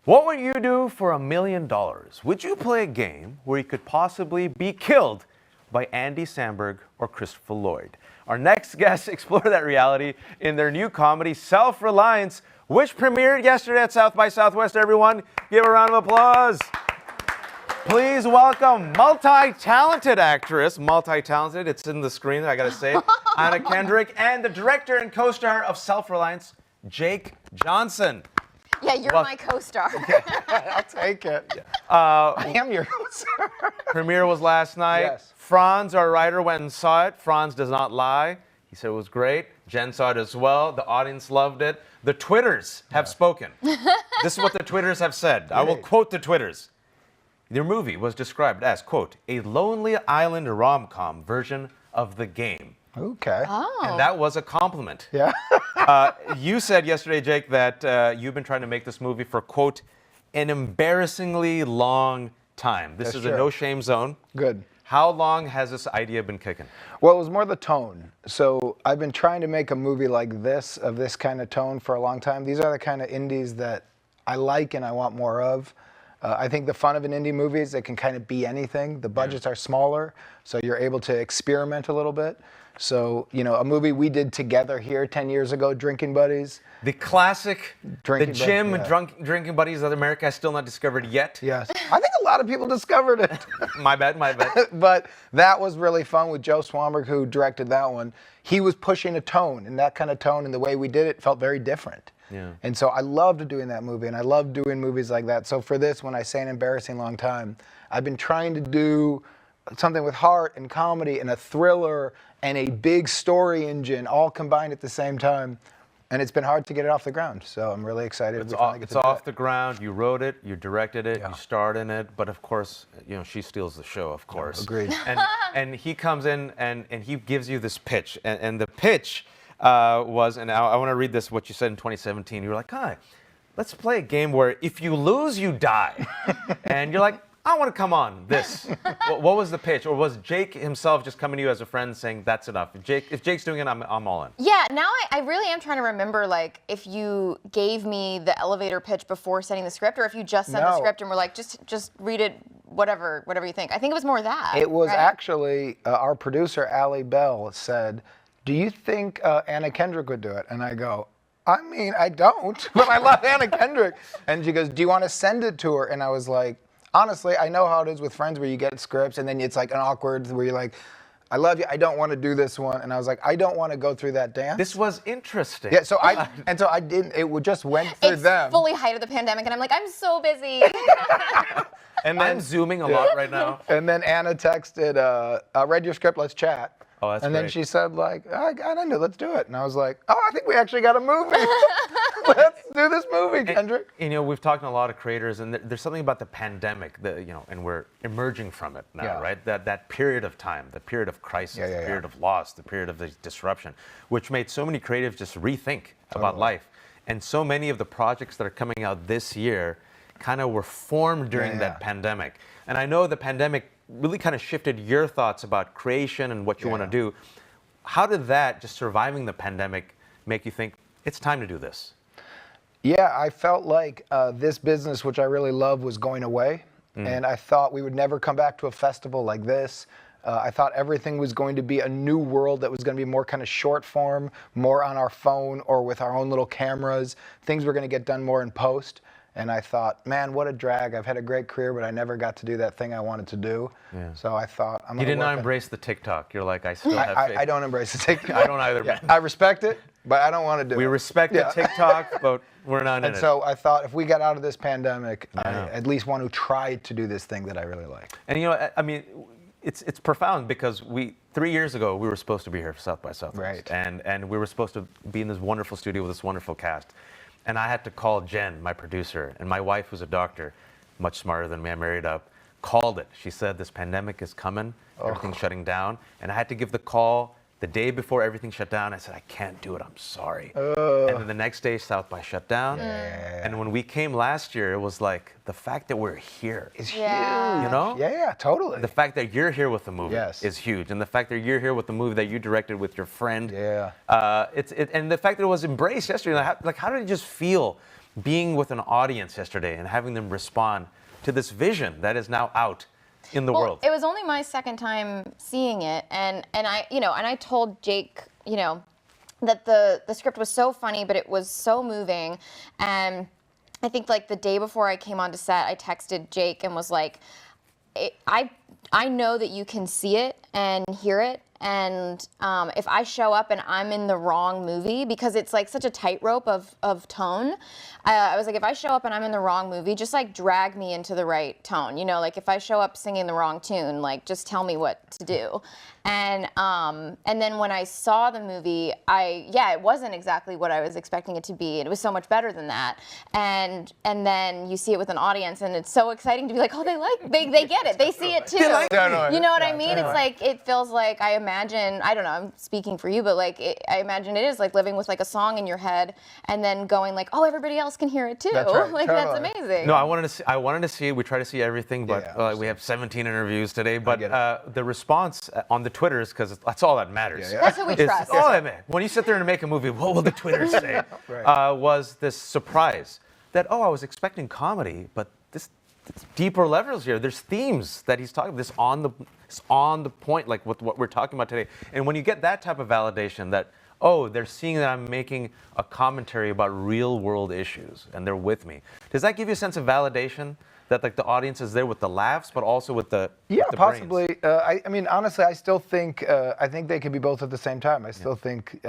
What would you do for $1 million? Would you play a game where you could possibly be killed by Andy Samberg or Christopher Lloyd? Our next guests explore that reality in their new comedy, SelfReliance, which premiered yesterday at South by Southwest. Everyone, give a round of applause. Please welcome multi-talented actress, it's in the screen, I gotta say, Anna Kendrick, and the director and co-star of SelfReliance, Jake Johnson. Yeah, you're my co-star. I'll take it. I am your co-star. Premiere was last night. Yes. Franz, our writer, went and saw it. Franz does not lie. He said it was great. Jen saw it as well. The audience loved it. The Twitters have spoken. This is what the Twitters have said. I will quote the Twitters. Their movie was described as, quote, a Lonely Island rom-com version of The Game. Okay. Oh. And that was a compliment. Yeah. You said yesterday, Jake, that you've been trying to make this movie for, quote, an embarrassingly long time. This is a no-shame zone. Good. How long has this idea been kicking? Well, it was more the tone. So I've been trying to make a movie like this, of this kind of tone, for a long time. These are the kind of indies that I like and I want more of. I think the fun of an indie movie is it can kind of be anything. The budgets are smaller, so you're able to experiment a little bit. So, you know, a movie we did together here 10 years ago, Drinking Buddies. The classic, Drinking the gym Buddies, Drinking Buddies that America has still not discovered yet. Yes. I think a lot of people discovered it. My bad. But that was really fun with Joe Swanberg, who directed that one. He was pushing a tone, and that kind of tone, and the way we did it felt very different. Yeah. And so I loved doing that movie, and I love doing movies like that. So for this, when I say an embarrassing long time, I've been trying to do something with heart and comedy and a thriller and a big story engine all combined at the same time. And it's been hard to get it off the ground. So I'm really excited. It's off the ground. You wrote it, you directed it, you starred in it. But of course, you know, she steals the show, of course. Agreed. And he comes in and he gives you this pitch. And the pitch was, and I want to read this, what you said in 2017. You were like, hi, let's play a game where if you lose, you die. And you're like, I want to come on this. What was the pitch? Or was Jake himself just coming to you as a friend saying, that's enough? If Jake's doing it, I'm all in. Yeah, now I really am trying to remember, like, if you gave me the elevator pitch before sending the script, or if you just sent the script and were like, just read it, whatever you think. I think it was more that. It was actually, our producer, Allie Bell, said, do you think Anna Kendrick would do it? And I go, I mean, I don't, but I love Anna Kendrick. And she goes, do you want to send it to her? And I was like, honestly, I know how it is with friends where you get scripts and then it's like an awkward where you're like, I love you, I don't want to do this one. And I was like, I don't want to go through that dance. This was interesting. Yeah, so I didn't, it just went through them. It's fully height of the pandemic and I'm like, I'm so busy. And then I'm zooming a lot right now. And then Anna texted, I read your script, let's chat. Oh, that's and great. then she said, like, I don't know, let's do it. And I was like, oh, I think we actually got a movie. Let's do this movie, Kendrick. And, you know, we've talked to a lot of creators, and there's something about the pandemic that, you know, and we're emerging from it now, right? That period of time, the period of crisis, the period of loss, the period of the disruption, which made so many creatives just rethink about life. And so many of the projects that are coming out this year kind of were formed during that pandemic. And I know the pandemic really kind of shifted your thoughts about creation and what you want to do. How did that, just surviving the pandemic, make you think, it's time to do this? Yeah, I felt like this business, which I really love, was going away. And I thought we would never come back to a festival like this. I thought everything was going to be a new world that was going to be more kind of short form, more on our phone or with our own little cameras. Things were going to get done more in post. And I thought, man, what a drag. I've had a great career, but I never got to do that thing I wanted to do. Yeah. So I thought, I'm going to You did not embrace the TikTok. You're like, I still have faith. I don't embrace the TikTok. I don't either, man. I respect it, but I don't want to do it. We respect the TikTok, but we're not in it. And so I thought, if we got out of this pandemic, I at least want to try to do this thing that I really like. And, you know, I mean, it's profound because 3 years ago, we were supposed to be here for South by Southwest. Right. And we were supposed to be in this wonderful studio with this wonderful cast. And I had to call Jen, my producer, and my wife, who's a doctor, much smarter than me, I married up, called it. She said, this pandemic is coming, everything's shutting down. And I had to give the call the day before everything shut down. I said, I can't do it, I'm sorry. And then the next day, South by shut down. And when we came last year, it was like, the fact that we're here is huge, you know? Yeah, totally. The fact that you're here with the movie is huge. And the fact that you're here with the movie that you directed with your friend. Yeah. And the fact that it was embraced yesterday, like how did it just feel being with an audience yesterday and having them respond to this vision that is now out in the world? It was only my second time seeing it, and I told Jake, that the script was so funny, but it was so moving, and I think like the day before I came onto set, I texted Jake and was like, I know that you can see it and hear it. And if I show up and I'm in the wrong movie, because it's like such a tightrope of tone, I was like, if I show up and I'm in the wrong movie, just like drag me into the right tone. Like if I show up singing the wrong tune, like just tell me what to do. And then when I saw the movie, it wasn't exactly what I was expecting it to be. It was so much better than that. And then you see it with an audience, and it's so exciting to be like, oh, they get it, they see it too. You know what I mean? It's like, it feels like, I imagine, I don't know, I'm speaking for you, but like I imagine it is like living with like a song in your head and then going like, oh, everybody else can hear it too. That's right, like totally. That's amazing. No, I wanted to see it. We try to see everything, but we have 17 interviews today. But the response on the Twitters, because that's all that matters. That's who we trust. All that matters. When you sit there and make a movie, what will the Twitter say? Was this surprise that, I was expecting comedy, but this deeper levels here. There's themes that he's talking. This on the point, like with what we're talking about today. And when you get that type of validation, that they're seeing that I'm making a commentary about real world issues, and they're with me. Does that give you a sense of validation that like the audience is there with the laughs, but also with the possibly. I mean, honestly, I still think they can be both at the same time. I still think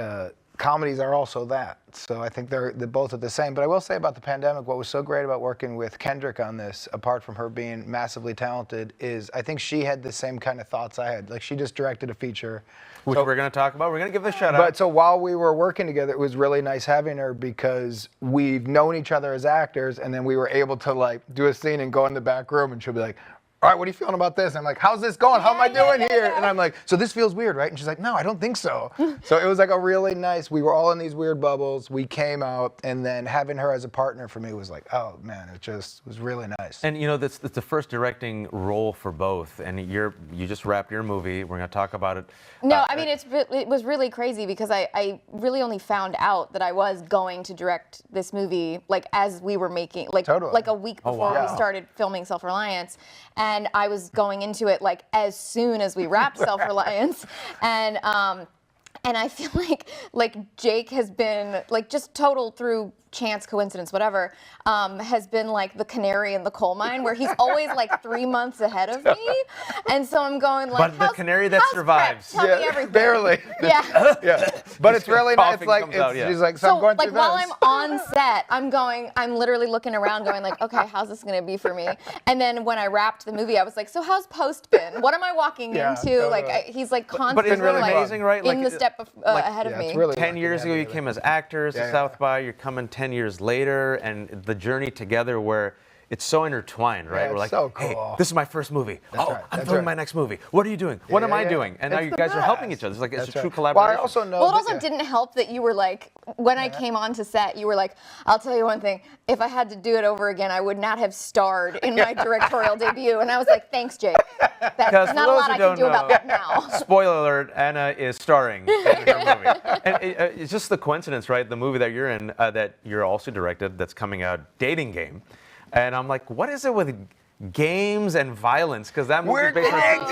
comedies are also that. So I think they're both at the same. But I will say about the pandemic, what was so great about working with Kendrick on this, apart from her being massively talented, is I think she had the same kind of thoughts I had. Like, she just directed a feature. Which we're going to talk about. We're going to give a shout out. But so while we were working together, it was really nice having her, because we've known each other as actors, and then we were able to like do a scene and go in the back room, and she'll be like, all right, what are you feeling about this? And I'm like, how's this going? How am I doing here? And I'm like, so this feels weird, right? And she's like, no, I don't think so. So it was like a really nice, we were all in these weird bubbles. We came out, and then having her as a partner for me was like, oh man, it just was really nice. And that's the first directing role for both. And you just wrapped your movie. We're going to talk about it. No, I mean, it was really crazy, because I really only found out that I was going to direct this movie like as we were making, like a week before we started filming SelfReliance. And I was going into it like as soon as we wrapped SelfReliance, and I feel like Jake has been like, just total through chance, coincidence, whatever, has been like the canary in the coal mine, where he's always like 3 months ahead of me, and so I'm going like, but the canary that survives. Tell me everything. Barely. Yeah. But it's really nice. It's like, she's like, so I'm going through while this. I'm on set, I'm literally looking around going like, okay, how's this gonna be for me? And then when I wrapped the movie, I was like, so how's post been? What am I walking into? Totally. Like, he's like constantly But it's really like, amazing, right? in the step ahead of me. It's really 10 years ago, you came as actors at South by. You're coming 10 years later, and the journey together where it's so intertwined, right? Yeah, We're like, so hey, cool. this is my first movie. I'm filming my next movie. What are you doing? What am I doing? And now you guys are helping each other. It's like, it's a true collaboration. Well, I also know Well, it also didn't help that you were like, when I came onto set, you were like, I'll tell you one thing, if I had to do it over again, I would not have starred in my directorial debut. And I was like, thanks, Jake. That's not a lot I can do about that now. Spoiler alert, Anna is starring in her movie. And it's just the coincidence, right? The movie that you're in, that you're also directed, that's coming out, Dating Game. And I'm like, what is it with games and violence? Because that movie We're connected.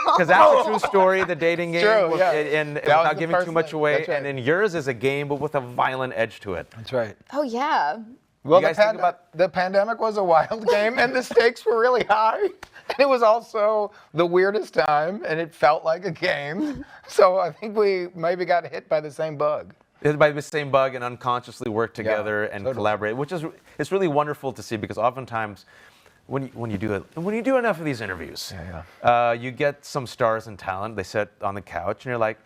Because that's a true story, the Dating Game. True, yeah. And That was without the giving first too much thing. away. That's right. And then yours is a game, but with a violent edge to it. That's right. Oh, yeah. Well, You guys think about- the pandemic was a wild game, and the stakes were really high. And it was also the weirdest time, and it felt like a game. So I think we maybe got hit by the same bug. By the same bug, and unconsciously work together and totally. collaborate, which is it's really wonderful to see, because oftentimes when you do enough of these interviews, you get some stars and talent. They sit on the couch and you're like,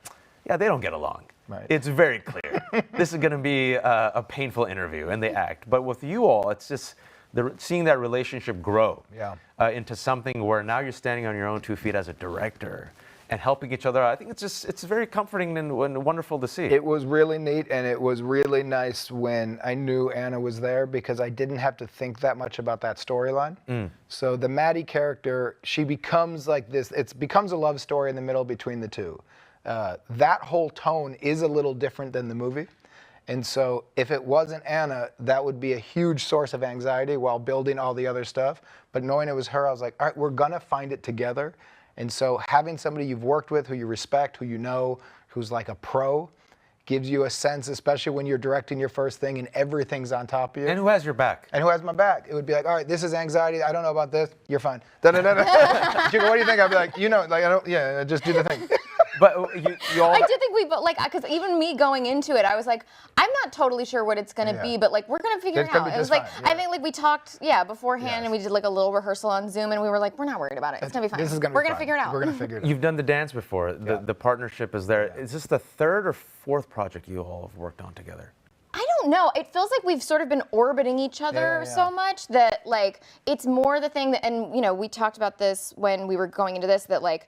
yeah, they don't get along. Right. It's very clear. This is going to be a painful interview, and they act. But with you all, it's just seeing that relationship grow into something where now you're standing on your own 2 feet as a director and helping each other out. I think it's very comforting and wonderful to see. It was really neat, and it was really nice when I knew Anna was there, because I didn't have to think that much about that storyline. So the Maddie character, she becomes like this, it becomes a love story in the middle between the two. That whole tone is a little different than the movie. And so if it wasn't Anna, that would be a huge source of anxiety while building all the other stuff. But knowing it was her, I was like, all right, we're going to find it together. And so having somebody you've worked with, who you respect, who you know, who's like a pro, gives you a sense, especially when you're directing your first thing and everything's on top of you. And who has your back? And who has my back? It would be like, all right, this is anxiety. I don't know about this. You're fine. Da-da-da-da. What do you think? I'd be like, like, I don't, yeah, just do the thing. But you all. I did think but because even me going into it, I was like, I'm not totally sure what it's gonna be, but like we're gonna figure it out. It was like I think like we talked beforehand and we did like a little rehearsal on Zoom and we were like, we're not worried about it. It's gonna be fine. We're gonna figure it out. We're gonna figure it out. You've done the dance before. The partnership is there. Is this the third or fourth project you all have worked on together? I don't know. It feels like we've sort of been orbiting each other so much that like it's more the thing that, and we talked about this when we were going into this, that like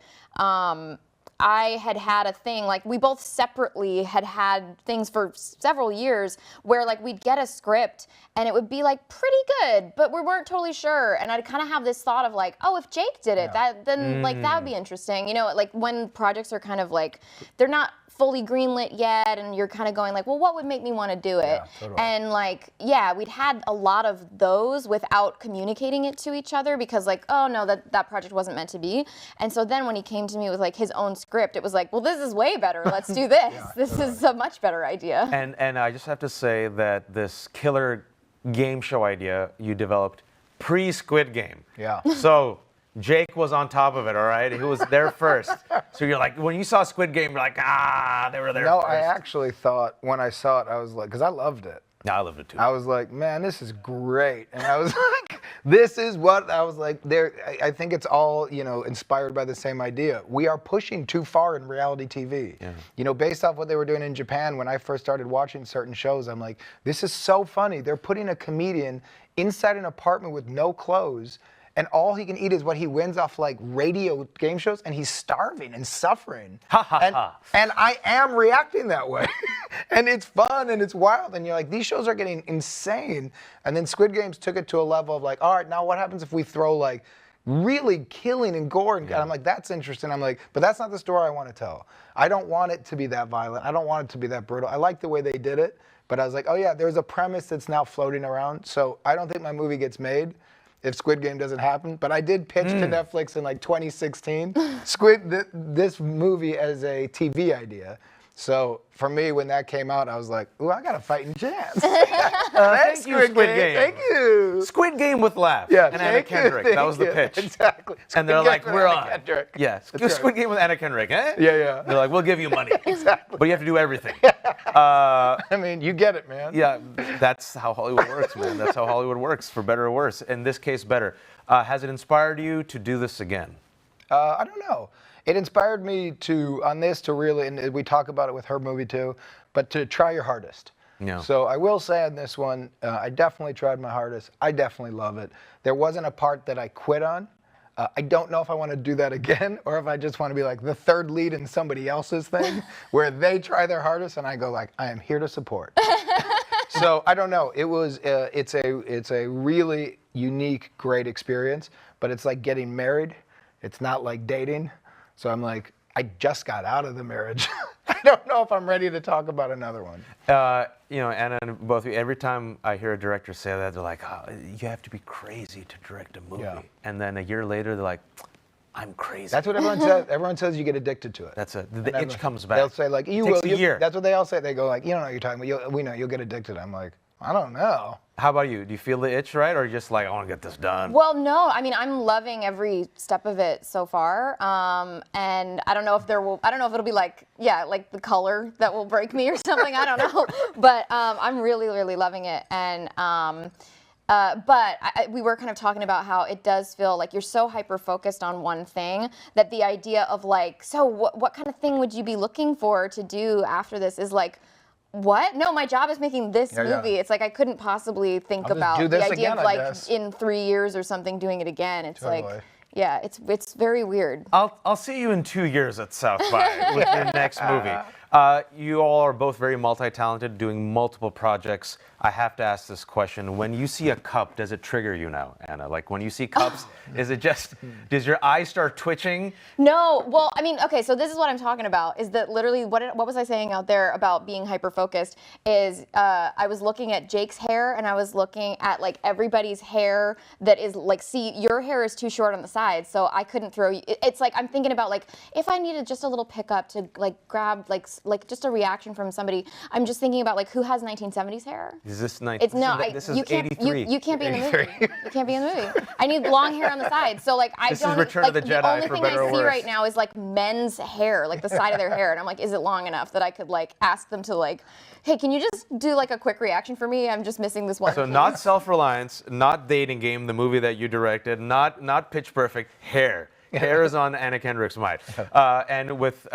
I had a thing, like we both separately had things for several years where like we'd get a script and it would be like pretty good, but we weren't totally sure. And I'd kind of have this thought of like, oh, if Jake did it, then like that would be interesting. Like when projects are kind of like, they're not fully greenlit yet and you're kind of going like, well, what would make me want to do it? Yeah, totally. And like, we'd had a lot of those without communicating it to each other because like, oh no, that project wasn't meant to be. And so then when he came to me with like his own script, it was like, well, this is way better. Let's do this. This is a much better idea. And I just have to say that this killer game show idea you developed pre-Squid Game. Yeah. So Jake was on top of it, all right? He was there first. So you're like, when you saw Squid Game, you're like, they were there first. No, I actually thought when I saw it, I was like, because I loved it. No, I loved it too. I was like, man, this is great. And I was like, this is what I was like, I think it's all, inspired by the same idea. We are pushing too far in reality TV. Yeah. Based off what they were doing in Japan, when I first started watching certain shows, I'm like, this is so funny. They're putting a comedian inside an apartment with no clothes, and all he can eat is what he wins off like radio game shows, and he's starving and suffering. And I am reacting that way. And it's fun and it's wild, and you're like, these shows are getting insane. And then Squid Games took it to a level of like, all right, now what happens if we throw like really killing and gore? And I'm like, that's interesting. I'm like, but that's not the story I want to tell. I don't want it to be that violent. I don't want it to be that brutal. I like the way they did it, but I was like, oh yeah, there's a premise that's now floating around. So I don't think my movie gets made if Squid Game doesn't happen. But I did pitch to Netflix in like 2016 this movie as a TV idea. So for me, when that came out, I was like, ooh, I got a fighting chance. Thank you, Squid Game. Thank you. Squid Game with laughs. Yeah, and Anna Kendrick. That was the pitch. Exactly. And they're like, we're on. Kendrick. Yeah, That's Squid Game with Anna Kendrick, eh? Yeah. They're like, we'll give you money. Exactly. But you have to do everything. I mean, you get it, man. Yeah, that's how Hollywood works, man. That's how Hollywood works, for better or worse. In this case, better. Has it inspired you to do this again? I don't know. It inspired me to really, and we talk about it with her movie too, but to try your hardest. Yeah. So I will say on this one, I definitely tried my hardest. I definitely love it. There wasn't a part that I quit on. I don't know if I want to do that again, or if I just want to be like the third lead in somebody else's thing, where they try their hardest and I go like, I am here to support. So I don't know. It was, it's a really unique, great experience, but it's like getting married. It's not like dating. So I'm like, I just got out of the marriage. I don't know if I'm ready to talk about another one. Anna and both of you, every time I hear a director say that, they're like, oh, you have to be crazy to direct a movie. Yeah. And then a year later, they're like, I'm crazy. That's what everyone says. Everyone says you get addicted to it. That's it. The itch comes back. They'll say like, you Takes will. a year. That's what they all say. They go like, you don't know what you're talking about. We know you'll get addicted. I'm like, I don't know. How about you? Do you feel the itch, right? Or just like, I want to get this done? Well, no. I mean, I'm loving every step of it so far. And I don't know if it'll be like the color that will break me or something. I don't know. But I'm really, really loving it. And but we were kind of talking about how it does feel like you're so hyper-focused on one thing that the idea of like, so what kind of thing would you be looking for to do after this is like, what? No, my job is making this movie. Yeah. It's like I couldn't possibly think about the idea of like in 3 years or something doing it again. It's totally. Like, yeah, it's very weird. I'll see you in 2 years at South by with your next movie. You all are both very multi-talented, doing multiple projects. I have to ask this question. When you see a cup, does it trigger you now, Anna? Like when you see cups, is it just, does your eye start twitching? No, well, I mean, okay, so this is what I'm talking about, is that literally, what was I saying out there about being hyper-focused, is I was looking at Jake's hair, and I was looking at, like, everybody's hair that is, like, see, your hair is too short on the sides, so I couldn't throw you, it's like, I'm thinking about, like, if I needed just a little pickup to, like, grab, like just a reaction from somebody, I'm just thinking about, like, who has 1970s hair? Is this nice? It's no, this is you can't. 83. You can't be in the movie. You can't be in the movie. I need long hair on the side. So like I This is don't. Return like of the Jedi, only for thing better I or see worse. right now is like men's hair, like the side of their hair, and I'm like, is it long enough that I could like ask them to like, hey, can you just do like a quick reaction for me? I'm just missing this one. So piece. not Self-Reliance, not Dating Game, the movie that you directed, not Pitch Perfect, hair. Hair is on Anna Kendrick's mind. And with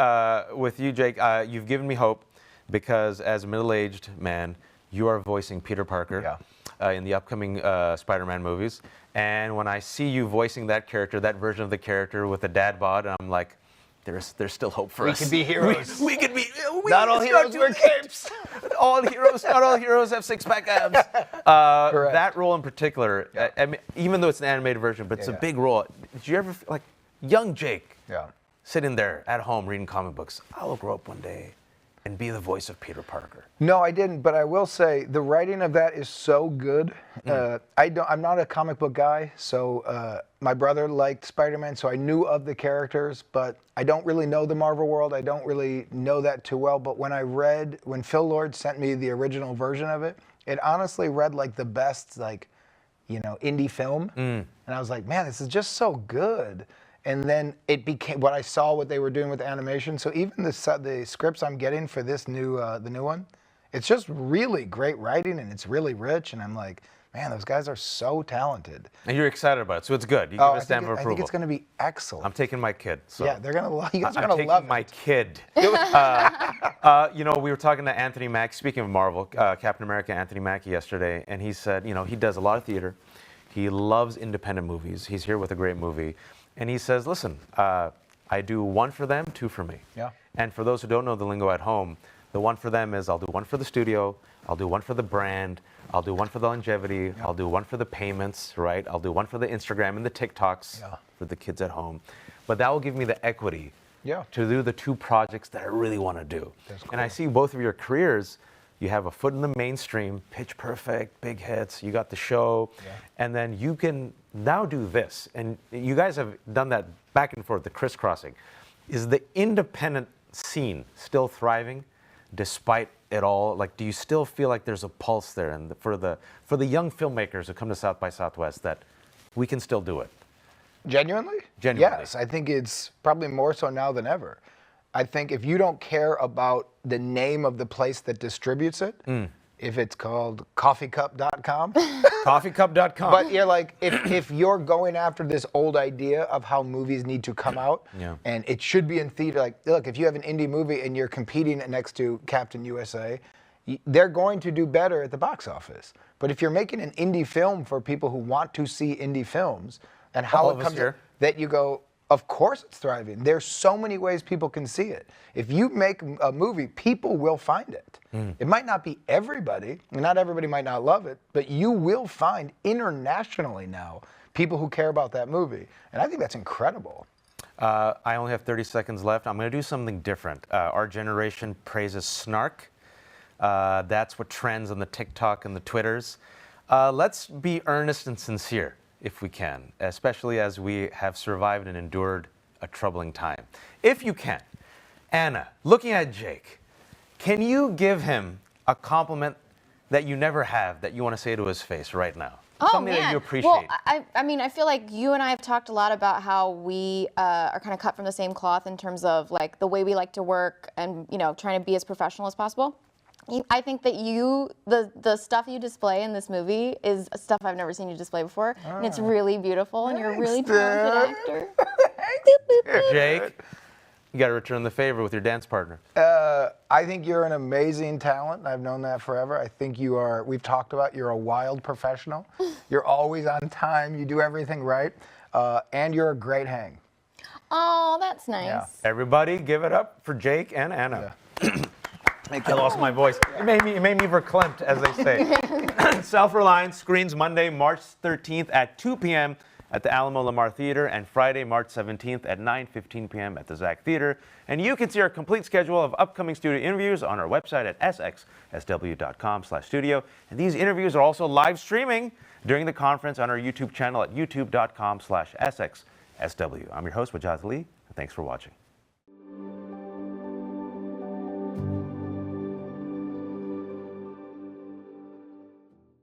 you, Jake, you've given me hope because as a middle-aged man, you are voicing Peter Parker in the upcoming Spider-Man movies. And when I see you voicing that character, that version of the character with the dad bod, I'm like, there's still hope for us. We could be heroes. We could be. Not all heroes wear capes. Not all heroes have six-pack abs. That role in particular, I mean, even though it's an animated version, but it's a big role. Did you ever feel like young Jake sitting there at home reading comic books? I'll grow up one day and be the voice of Peter Parker. No, I didn't, but I will say the writing of that is so good. I'm not a comic book guy, so my brother liked Spider-Man, so I knew of the characters, but I don't really know the Marvel world. I don't really know that too well, but when Phil Lord sent me the original version of it, it honestly read like the best, like, you know, indie film. And I was like, man, this is just so good. And then it became what I saw what they were doing with animation. So even the scripts I'm getting for this new the new one, it's just really great writing and it's really rich. And I'm like, man, those guys are so talented. And you're excited about it, so it's good. You give it a stamp of approval. I think it's going to be excellent. I'm taking my kid. So. Yeah, they're gonna love. You guys are I'm gonna taking love it. my kid. You know, we were talking to Anthony Mackie. Speaking of Marvel, Captain America, Anthony Mackie yesterday, and he said, you know, he does a lot of theater. He loves independent movies. He's here with a great movie. And he says, listen, I do one for them, two for me. Yeah. And for those who don't know the lingo at home, the one for them is I'll do one for the studio, I'll do one for the brand, I'll do one for the longevity, I'll do one for the payments, right? I'll do one for the Instagram and the TikToks for the kids at home. But that will give me the equity to do the two projects that I really want to do. That's cool. And I see both of your careers. You have a foot in the mainstream, Pitch Perfect, big hits, you got the show, and then you can now do this. And you guys have done that back and forth, the crisscrossing. Is the independent scene still thriving despite it all? Like, do you still feel like there's a pulse there? And for the young filmmakers who come to South by Southwest, that we can still do it? Genuinely? Genuinely. Yes, I think it's probably more so now than ever. I think if you don't care about the name of the place that distributes it, if it's called coffeecup.com. Coffeecup.com. But you're like, if you're going after this old idea of how movies need to come out, and it should be in theater, like, look, if you have an indie movie and you're competing next to Captain USA, they're going to do better at the box office. But if you're making an indie film for people who want to see indie films, and how it comes that you go, of course it's thriving. There's so many ways people can see it. If you make a movie, people will find it. It might not be everybody, and not everybody might not love it, but you will find internationally now people who care about that movie. And I think that's incredible. I only have 30 seconds left. I'm going to do something different. Our generation praises snark. That's what trends on the TikTok and the Twitters. Let's be earnest and sincere, if we can, especially as we have survived and endured a troubling time. If you can, Anna, looking at Jake, can you give him a compliment that you never have that you want to say to his face right now? Oh, Something man. that you appreciate. Well, I mean, I feel like you and I have talked a lot about how we are kind of cut from the same cloth in terms of like the way we like to work and, you know, trying to be as professional as possible. I think that the stuff you display in this movie is stuff I've never seen you display before, and it's really beautiful, and you're a really talented actor. Jake, you got to return the favor with your dance partner. I think you're an amazing talent, and I've known that forever. I think you are, we've talked about, you're a wild professional. You're always on time, you do everything right, and you're a great hang. Oh, that's nice. Yeah. Everybody give it up for Jake and Anna. Yeah. I lost my voice. It made me verklempt, as they say. Self-Reliance screens Monday, March 13th at 2 p.m. at the Alamo Lamar Theater and Friday, March 17th at 9:15 p.m. at the Zach Theater. And you can see our complete schedule of upcoming studio interviews on our website at sxsw.com/studio. And these interviews are also live streaming during the conference on our YouTube channel at youtube.com/sxsw. I'm your host, Wajaz Ali, and thanks for watching.